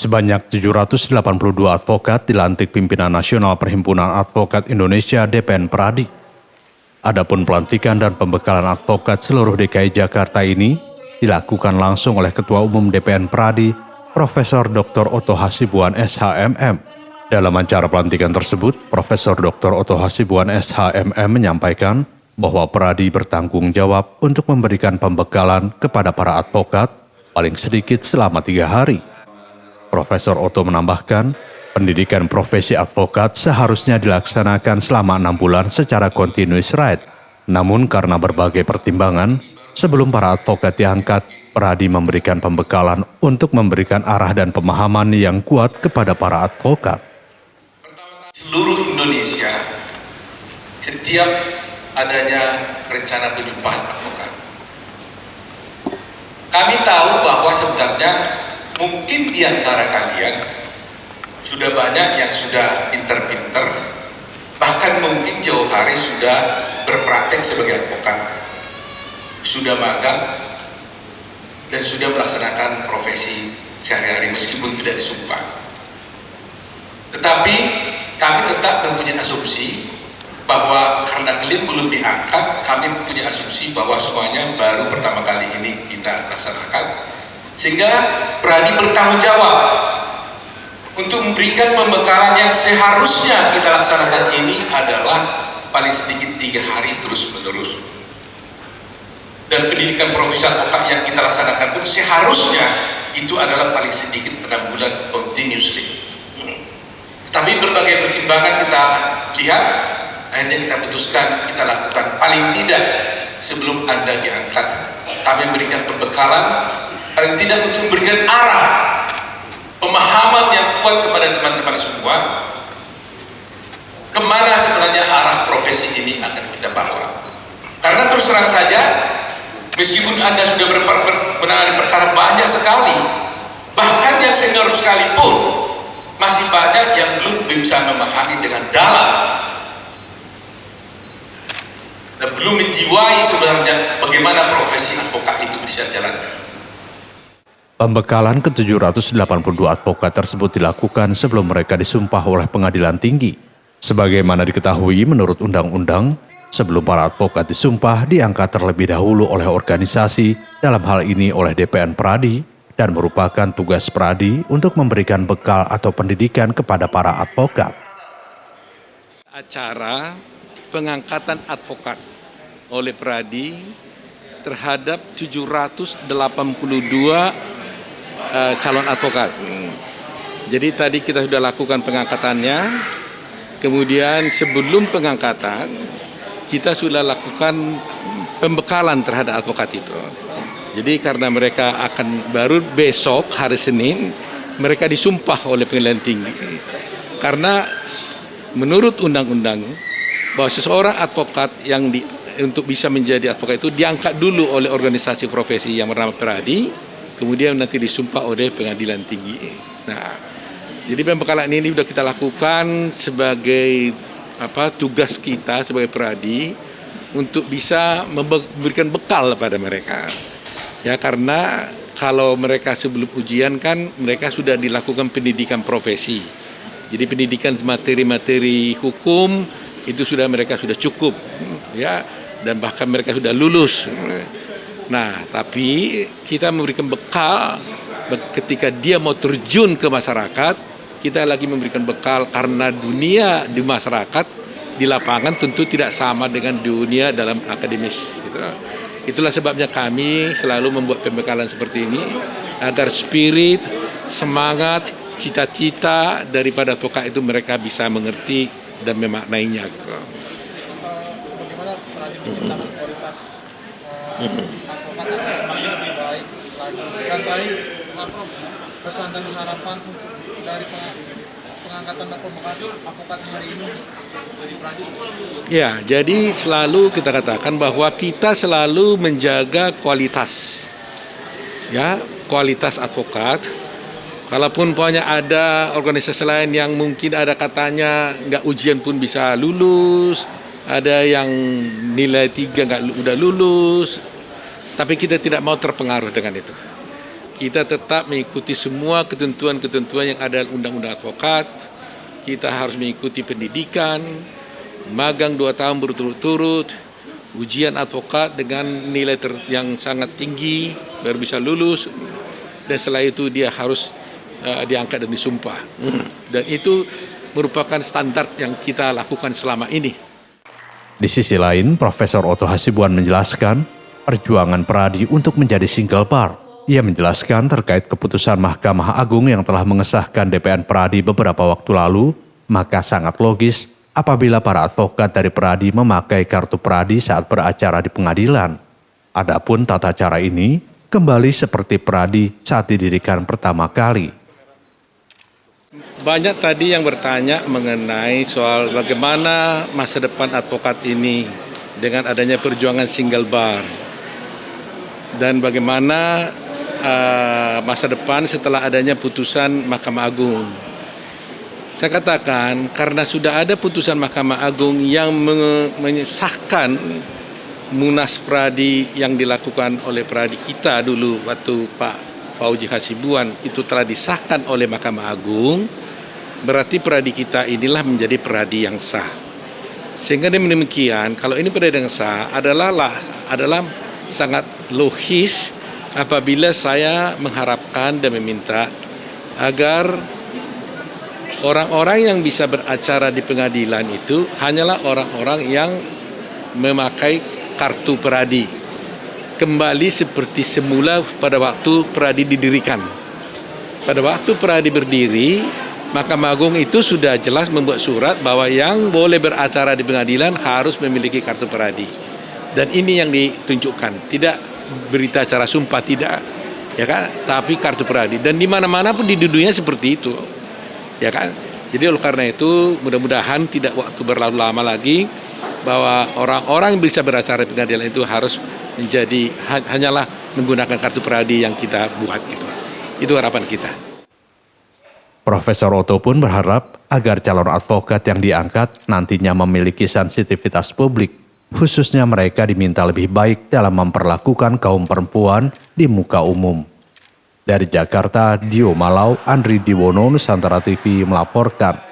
Sebanyak 782 advokat dilantik pimpinan nasional Perhimpunan Advokat Indonesia DPN Pradi. Adapun pelantikan dan pembekalan advokat seluruh DKI Jakarta ini dilakukan langsung oleh Ketua Umum DPN Pradi, Profesor Dr. Oto Hasibuan SHMM. Dalam acara pelantikan tersebut, Profesor Dr. Oto Hasibuan SHMM menyampaikan bahwa Pradi bertanggung jawab untuk memberikan pembekalan kepada para advokat paling sedikit selama 3 hari. Profesor Oto menambahkan, pendidikan profesi advokat seharusnya dilaksanakan selama 6 bulan secara continuous right. Namun karena berbagai pertimbangan, sebelum para advokat diangkat, Pradi memberikan pembekalan untuk memberikan arah dan pemahaman yang kuat kepada para advokat. Seluruh Indonesia, setiap adanya rencana penyumpahan advokat, kami tahu bahwa sebenarnya mungkin di antara kalian sudah banyak yang sudah pinter-pinter, bahkan mungkin jauh hari sudah berpraktek sebagai advokat, sudah magang, dan sudah melaksanakan profesi sehari-hari meskipun tidak disumpah. Tetapi kami tetap mempunyai asumsi bahwa karena kalian belum diangkat, kami punya asumsi bahwa semuanya baru pertama kali ini kita laksanakan. Sehingga Pradi bertanggung jawab untuk memberikan pembekalan yang seharusnya kita laksanakan ini adalah paling sedikit 3 hari terus-menerus. Dan pendidikan profesi advokat yang kita laksanakan pun seharusnya itu adalah paling sedikit 6 bulan continuously. Tapi berbagai pertimbangan kita lihat, akhirnya kita putuskan kita lakukan paling tidak sebelum Anda diangkat. Kami memberikan pembekalan paling tidak untuk memberikan arah pemahaman yang kuat kepada teman-teman semua kemana sebenarnya arah profesi ini akan kita bawa. Karena terus terang saja, meskipun Anda sudah menangani perkara banyak sekali, bahkan yang senior sekalipun masih banyak yang belum bisa memahami dengan dalam dan belum menjiwai sebenarnya bagaimana profesi advokat itu bisa dijalankan. Pembekalan ke-782 advokat tersebut dilakukan sebelum mereka disumpah oleh pengadilan tinggi. Sebagaimana diketahui menurut undang-undang, sebelum para advokat disumpah diangkat terlebih dahulu oleh organisasi, dalam hal ini oleh DPN Pradi, dan merupakan tugas Pradi untuk memberikan bekal atau pendidikan kepada para advokat. Acara pengangkatan advokat oleh Pradi terhadap 782 calon advokat. Jadi tadi kita sudah lakukan pengangkatannya, kemudian sebelum pengangkatan kita sudah lakukan pembekalan terhadap advokat itu. Jadi karena mereka akan baru besok hari Senin mereka disumpah oleh pengadilan tinggi. Karena menurut undang-undang bahwa seseorang advokat yang untuk bisa menjadi advokat itu diangkat dulu oleh organisasi profesi yang bernama Pradi, kemudian nanti disumpah oleh pengadilan tinggi. Nah, jadi pembekalan ini sudah kita lakukan sebagai tugas kita sebagai Pradi untuk bisa memberikan bekal pada mereka. Ya, karena kalau mereka sebelum ujian kan mereka sudah dilakukan pendidikan profesi. Jadi pendidikan materi-materi hukum itu mereka sudah cukup, ya, dan bahkan mereka sudah lulus. Nah, tapi kita memberikan bekal ketika dia mau terjun ke masyarakat, kita lagi memberikan bekal karena dunia di masyarakat di lapangan tentu tidak sama dengan dunia dalam akademis. Gitu. Itulah sebabnya kami selalu membuat pembekalan seperti ini agar spirit, semangat, cita-cita daripada advokat itu mereka bisa mengerti dan memaknainya. Gitu. Bagaimana kualitas advokat agar semakin lebih baik lagi, dan terakhir pesan dan harapan dari pengangkatan dan pembekalan advokat hari ini dari Pradi? Ya, jadi selalu kita katakan bahwa kita selalu menjaga kualitas, ya, kualitas advokat. Kalaupun banyak ada organisasi lain yang mungkin ada katanya nggak ujian pun bisa lulus, ada yang nilai 3 nggak udah lulus, tapi kita tidak mau terpengaruh dengan itu. kita tetap mengikuti semua ketentuan-ketentuan yang ada dalam Undang-Undang Advokat. Kita harus mengikuti pendidikan, magang 2 tahun berturut-turut, ujian advokat dengan nilai yang sangat tinggi baru bisa lulus, dan setelah itu dia harus diangkat dan disumpah. Dan itu merupakan standar yang kita lakukan selama ini. Di sisi lain, Profesor Otto Hasibuan menjelaskan perjuangan Peradi untuk menjadi single bar. Ia menjelaskan terkait keputusan Mahkamah Agung yang telah mengesahkan DPN Peradi beberapa waktu lalu, maka sangat logis apabila para advokat dari Peradi memakai kartu Peradi saat beracara di pengadilan. Adapun tata cara ini kembali seperti Peradi saat didirikan pertama kali. Banyak tadi yang bertanya mengenai soal bagaimana masa depan advokat ini dengan adanya perjuangan single bar. Dan bagaimana masa depan setelah adanya putusan Mahkamah Agung. Saya katakan karena sudah ada putusan Mahkamah Agung yang menyesahkan Munas Peradi yang dilakukan oleh Peradi kita dulu waktu Pak Fauji Hasibuan itu telah disahkan oleh Mahkamah Agung, berarti Peradi kita inilah menjadi Peradi yang sah. Sehingga demikian, kalau ini Peradi yang sah adalah sangat logis apabila saya mengharapkan dan meminta agar orang-orang yang bisa beracara di pengadilan itu hanyalah orang-orang yang memakai kartu Peradi. Kembali seperti semula pada waktu Peradi didirikan. Pada waktu Peradi berdiri, Mahkamah Agung itu sudah jelas membuat surat bahwa yang boleh beracara di pengadilan harus memiliki kartu Peradi. Dan ini yang ditunjukkan, tidak berita acara sumpah, tidak, ya kan? Tapi kartu Peradi. Dan di mana-mana pun di dunia seperti itu, ya kan? Jadi oleh karena itu mudah-mudahan tidak waktu berlalu lama lagi bahwa orang-orang yang bisa beracara di pengadilan itu harus menjadi hanyalah menggunakan kartu Peradi yang kita buat gitu. Itu harapan kita. Profesor Otto pun berharap agar calon advokat yang diangkat nantinya memiliki sensitivitas publik, khususnya mereka diminta lebih baik dalam memperlakukan kaum perempuan di muka umum. Dari Jakarta, Dio Malau, Andri Diwono, Nusantara TV melaporkan.